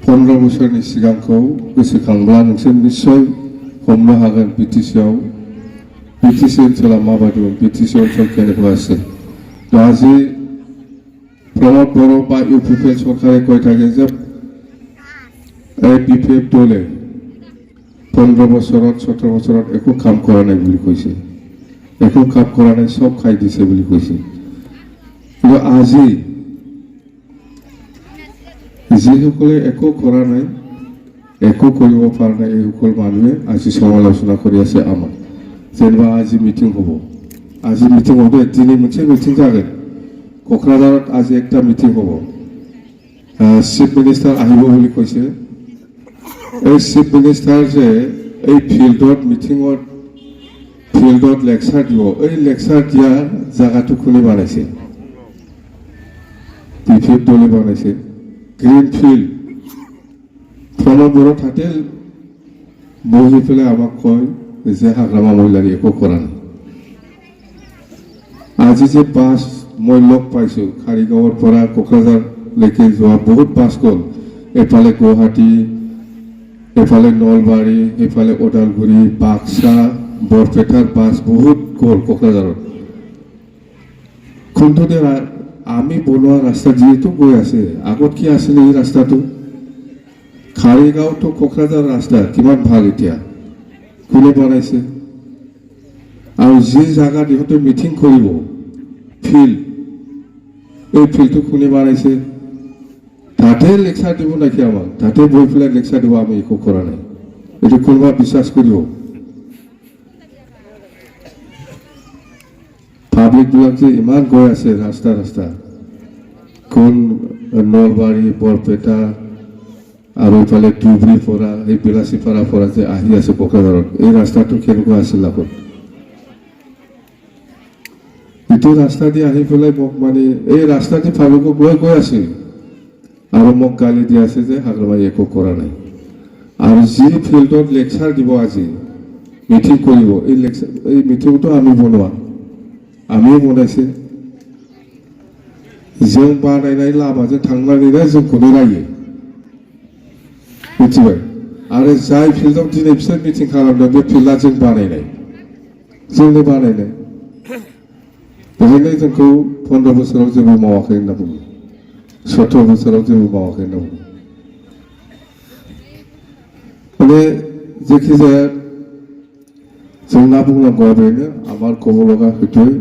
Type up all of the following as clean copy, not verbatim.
15 बोसोरनि सिगांखौ गोसोखांब्ला नोंसोर निश्चय हमनो हागोन बिटिसिआव बिटिसि ओनसोला माबायदिमोन बिटिसि ओनसोल केनेকুৱা আছিল তো আজি प्रमोद बर' বা ইউপিপিএল চৰকাৰে কৈ থাকে যে এই বিপিএফ দলে 15 বছৰত 17 বছৰত একো কাম কৰা নাই বুলি কৈছে একো কাম কৰা নাই সব খাই দিছে বুলি কৈছে কিন্তু আজি যিসকলে একো কৰা নাই একো কৰিব পৰা নাই এইসকল মানুহে আজি সমালোচনা কৰি আছে আমাৰ যেনিবা আজি মিটিং হ'ব আজি মিটিং হ'ব দিনে मोनसे মিটিং जागोन क'क्राझारात আজি একটা মিটিং হ'ব চিফ মিনিষ্টাৰ আহিব বুলি কৈছে এই চিফ মিনিষ্টাৰ যে এই ফিল্ডত মিটিঙত ফিল্ডত লেকচাৰ দিব এই লেকচাৰ দিয়া জায়গাটো কোনে বনাইছে বিপিএফ দলে বনাইছে গ্ৰীণ ফিল্ড প্ৰমোদ বড়ো তাতে বহি পেলাই আমাক কয় যে হাগ্ৰামা মহিলাৰ একো কৰা নাই আজি যে বাছ মই লগ পাইছোঁ কাৰিগাঁৱৰ পৰা কোকৰাঝাৰলৈকে যোৱা বহুত বাছ গ'ল এফালে গুৱাহাটী এফালে নলবাৰী এফালে ওদালগুৰি বাক্সা বৰপেটাৰ বাছ বহুত গ'ল কোকৰাঝাৰত কোনটোতে আমি বনোৱা ৰাস্তা যিহেতু গৈ আছে আগত কি আছিলে এই ৰাস্তাটো কাৰিগাঁও কোকৰাঝাৰ ৰাস্তা কিমান ভাল এতিয়া কোনে বনাইছে আৰু যি জায়গাত ইহঁতে মিটিং কৰিব ফিল্ড এই ফিল্ডটো কোনে বনাইছে তাতে লেকচাৰ দিব নাকি আমাক তাতে বহি পেলাই লেকচাৰ দিব আমি একো কৰা নাই এইটো কোনোবা বিশ্বাস কৰিব পাব্লিকবিলাক যে ইমান গৈ আছে ৰাস্তা ৰাস্তা কোন নলবাৰী বৰপেটা আৰু ইফালে ধুবুৰীৰ পৰা এই বিলাসীপাৰাৰ পৰা যে আহি আছে কোকৰাঝাৰত এই ৰাস্তাটো কেনেকুৱা আছিল আগত এইটো ৰাস্তা দি আহি পেলাই মোক মানে এই ৰাস্তা দি ফালুকো গৈ আছে আৰু মোক গালি দি আছে যে হাগ্ৰামাই একো কৰা নাই আৰু যি ফিল্ডত লেকচাৰ দিব আজি মিটিং কৰিব এই লেকচাৰ এই মিটিংটো আমি বনোৱা আমিও বনাইছে जों बानायनाय लामाजों थांनानैनो जोंखौनो रायो मिथिबाय आरो जाय फिल्डआव दिनै बिसोर मिटिं खालामदों बे फिल्डआ जों बानायनाय जोंनो बानायनाय बेखायनो जोंखौ 15 बोसोराव जेबो मावाखै होनना बुङो 17 बोसोराव जेबो मावाखै होनना बुङो माने जेखि जाया जोंना बुंनांगौआ बेनो আমাৰ ক'ব লগা সেইটোৱে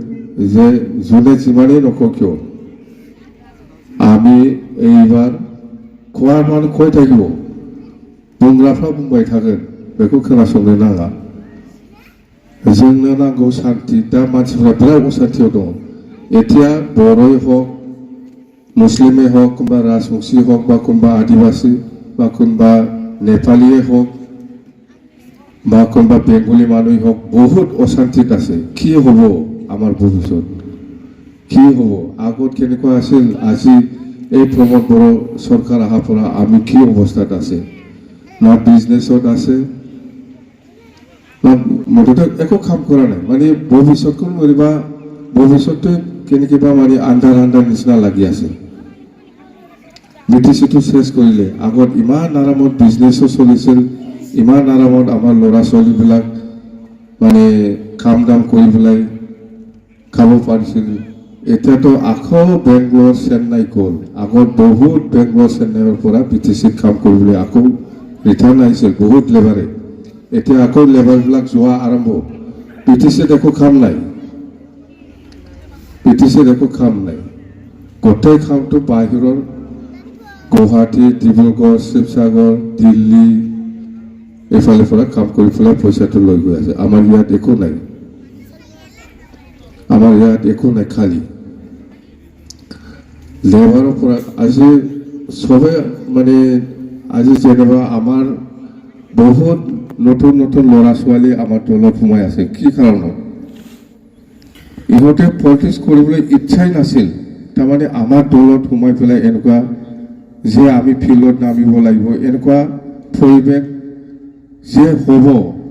যে যোনে যিমানেই নকওঁ কিয় আমি এইবাৰ কোৱাৰ মানুহ কৈ থাকিব बुंग्राफ्रा बुंबाय थागोन बेखौ खोनासंनो नाङा जोंनो नांगौ शान्ति दा मानसिफ्रा बिराद अशान्तियाव दङ एथिया बर'य हक मुस्लिमै हक कोनबा राजबंशी हक बा कोनबा आदिबासी बा कोनबा नेपालीয়ে हक বা কোনবা বেঙ্গলি মানুহ হক বহুত অশান্তিত আছে কি হ'ব আমাৰ ভৱিষ্যত কি হ'ব আগত কেনেকুৱা আছিল আজি এই প্ৰমোদ বড়ো চৰকাৰ অহাৰ পৰা আমি কি অৱস্থাত আছে না বিজনেছত আছে না মুঠতে একো কাম কৰা নাই মানে ভৱিষ্যতখন কৰিবা ভৱিষ্যতটো কেনেকিবা মানে আন্ধাৰ আন্ধাৰ নিচিনা লাগি আছে বিটিচিটো শেষ কৰিলে আগত ইমান আৰামত বিজনেছো চলিছিল ইমান আৰামত আমাৰ ল'ৰা ছোৱালীবিলাক মানে কাম দাম কৰি পেলাই খাব পাৰিছিল এতিয়াতো আকৌ বেংগলোৰ চেন্নাই গ'ল আগত বহুত বেংগলোৰ চেন্নাইৰ পৰা বিটিচিত কাম কৰিবলৈ আকৌ ৰিটাৰ্ণ আহিছিল বহুত লেবাৰে এতিয়া আকৌ লেবাৰবিলাক যোৱা আৰম্ভ বিটিচিত একো কাম নাই বিটিচিত একো কাম নাই গোটেই কামটো বাহিৰৰ গুৱাহাটী ডিব্ৰুগড় শিৱসাগৰ দিল্লী এফালে পৰা কাম কৰি পেলাই পইচাটো লৈ গৈ আছে আমাৰ ইয়াত একো নাই আমাৰ ইয়াত একো নাই খালি লেবাৰৰ পৰা আজি সবে মানে আজি যেনিবা আমাৰ বহুত নতুন নতুন ল'ৰা ছোৱালী আমাৰ দলত সোমাই আছে কি কাৰণত ইহঁতে পলিটিক্স কৰিবলৈ ইচ্ছাই নাছিল তাৰমানে আমাৰ দলত সোমাই পেলাই এনেকুৱা যে আমি ফিল্ডত নামিব লাগিব এনেকুৱা পৰিৱেশ যে হ'ব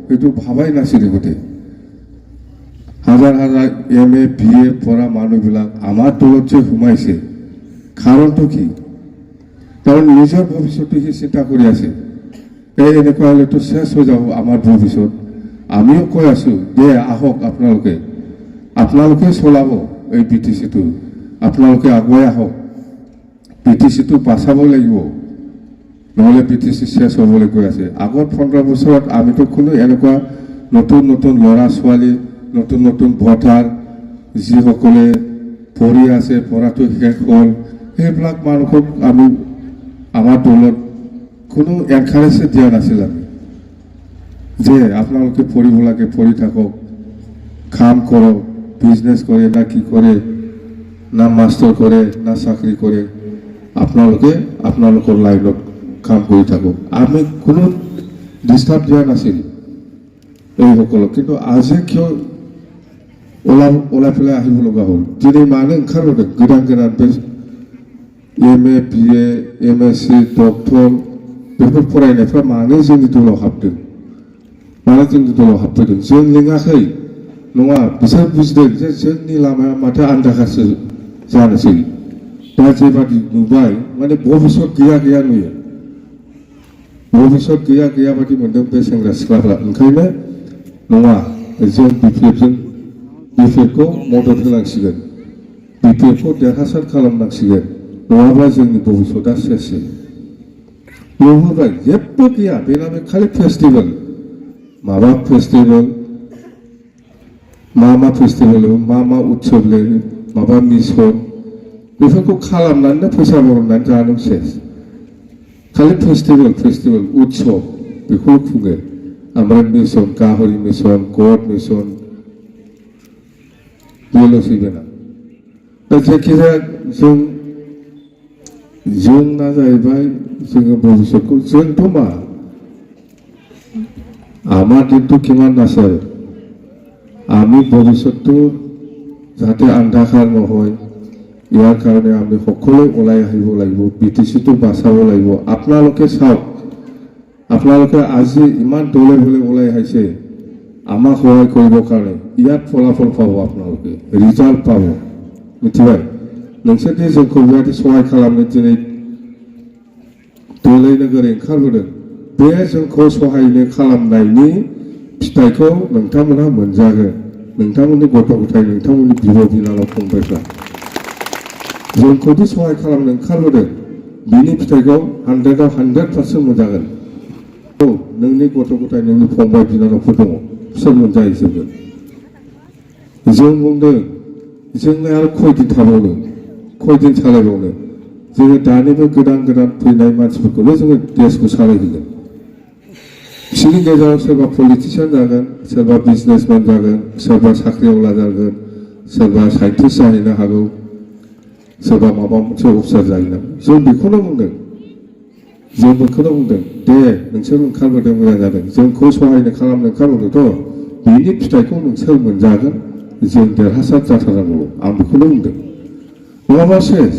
সেইটো ভাবাই নাছিল ইহঁতে হাজাৰ হাজাৰ MA BA পঢ়া মানুহবিলাক আমাৰ দলত যে সোমাইছে কাৰণটো কি কাৰণ নিজেৰ ভবিষ্যৎকে চিন্তা কৰি আছে এই এনেকুৱা হলেতো শেষ হৈ যাব আমাৰ ভবিষ্যৎ আমিও কৈ আছো যে আহক আপোনালোকে চলাব এই বিটিচিটো আপোনালোকে আগুৱাই আহক বিটিচিটো বাঁচাব লাগিব নহলে বিটিচি শেষ হ'বলৈ গৈ আছে আগত 15 বছৰত আমিতো কোনো এনেকুৱা নতুন নতুন ল'ৰা ছোৱালী নতুন নতুন ভোটাৰ যিসকলে পঢ়ি আছে পঢ়াটো শেষ হ'ল সেইবিলাক মানুহক আমি আমাৰ দলত কোনো এনকাৰেজ দিয়া নাছিল আমি যে আপোনালোকে পঢ়িব লাগে পঢ়ি থাকক কাম কৰক বিজনেছ কৰে না কি কৰে না মাস্টাৰ কৰে না চাকৰি কৰে আপোনালোকে আপোনালোকৰ লাইনত কাম কৰি থাকক আমি কোনো ডিস্টার্ব দিয়া নাছিল এইসকলক কিন্তু আজি কিয় ওলাই পেলাই আহিব লগা হ'ল দিनै মানো ওंखारबोदों गोदान गोदान बे M A. B A. M.Sc. Doctor before फरायनायफ्रा मानो जोंनि दलाव हाबदों मानो जोंनि दलाव हाबफैदों जों लिङाखै नङा बिसोर बुजिदों जे जोंनि लामाया माथो आन्दाखारसो जानोसै दा जेबादि नुबाय माने भबिष्यत गैया नुयो भबिष्यत गैया बादि मोनदों बे सेंग्रा सिख्लाफ्रा ओंखायनो नङा जों बिपिएफखौ मदद होनांसिगोन बिपिएफखौ देरहासार खालामनांसिगोन नङाब्ला जोंनि भबिष्यतआ सेसै नुहुरबाय जेबो गैया बेना बे खालि फेस्टिभेल माबा फेस्टिभेल मा फेस्टिभेल मा उत्सव लेङो माबा मिशन बेफोरखौ खालामनानै फैसा बरननानै जानो सेस खालि फेस्टिभेल उत्सव बेखौ खुङो ओमफ्राय मिशन गाहरि मिशन गड मिशन बेल'सै बेना दा जायखिजाया जोंना जाहैबाय जोङो भबिष्यतखौ जोंथ' मा আমাৰ দিনটো কিমান আছে আমি ভবিষ্যতটো যাতে আন্ধাখাৰ নহয় ইয়াৰ কাৰণে আমি সকলোৱে ওলাই আহিব লাগিব বিটিচিটো বাঁচাব লাগিব আপোনালোকে চাওক আপোনালোকে আজি ইমান দলে ওলাই আহিছে আমাক সহায় কৰিবৰ কাৰণে ইয়াত ফলাফল পাব আপোনালোকে ৰিজাল্ট পাব मिथिबाय नोंसोरदि जोंखौ बेबायदि सहाय खालामनो दिनै दलै नोगोरै ओंखारबोदों बे जोंखौ सहायनो खालामनायनि फिथाइखौ नोंथांमोनहा मोनजागोन नोंथांमोननि गथ' गथाय नोंथांमोननि बिब' बिनानाव फंबायफ्रा जोंखौदि सहाय खालामनो ओंखारबोदों बिनि फिथाइखौ 100% मोनजागोन औ नोंनि गथ' गथाय नोंनि फंबाय बिनानावफोर दङ बिसोर मोनजाहैजोबगोन जों बुंदों जोंनो आरो खयदिन थाबावनो खयदिन सालायबावनो जोङो दानिबो गोदान फैनाय मानसिफोरखौबो जोङो देशखौ सालायहोगोन बिसोरनि गेजेराव सोरबा पलिटिशियान जागोन सोरबा बिजनेसमेन जागोन सोरबा साख्रिआवला जागोन सोरबा साइन्टिस्ट जाहैनो हागौ सोरबा माबा मोनसे अफिसार जाहैनो जों बेखौनो बुंदों दे नोंसोर ओंखारबोदों मोजां जादों जोंखौ सहायनो खालामनो ओंखारबोदोंथ' बिनि फिथाइखौ नोंसोर मोनजागोन जों देरहासार जाथारनांगौ आं बेखौनो बुंदों नङाबा सेस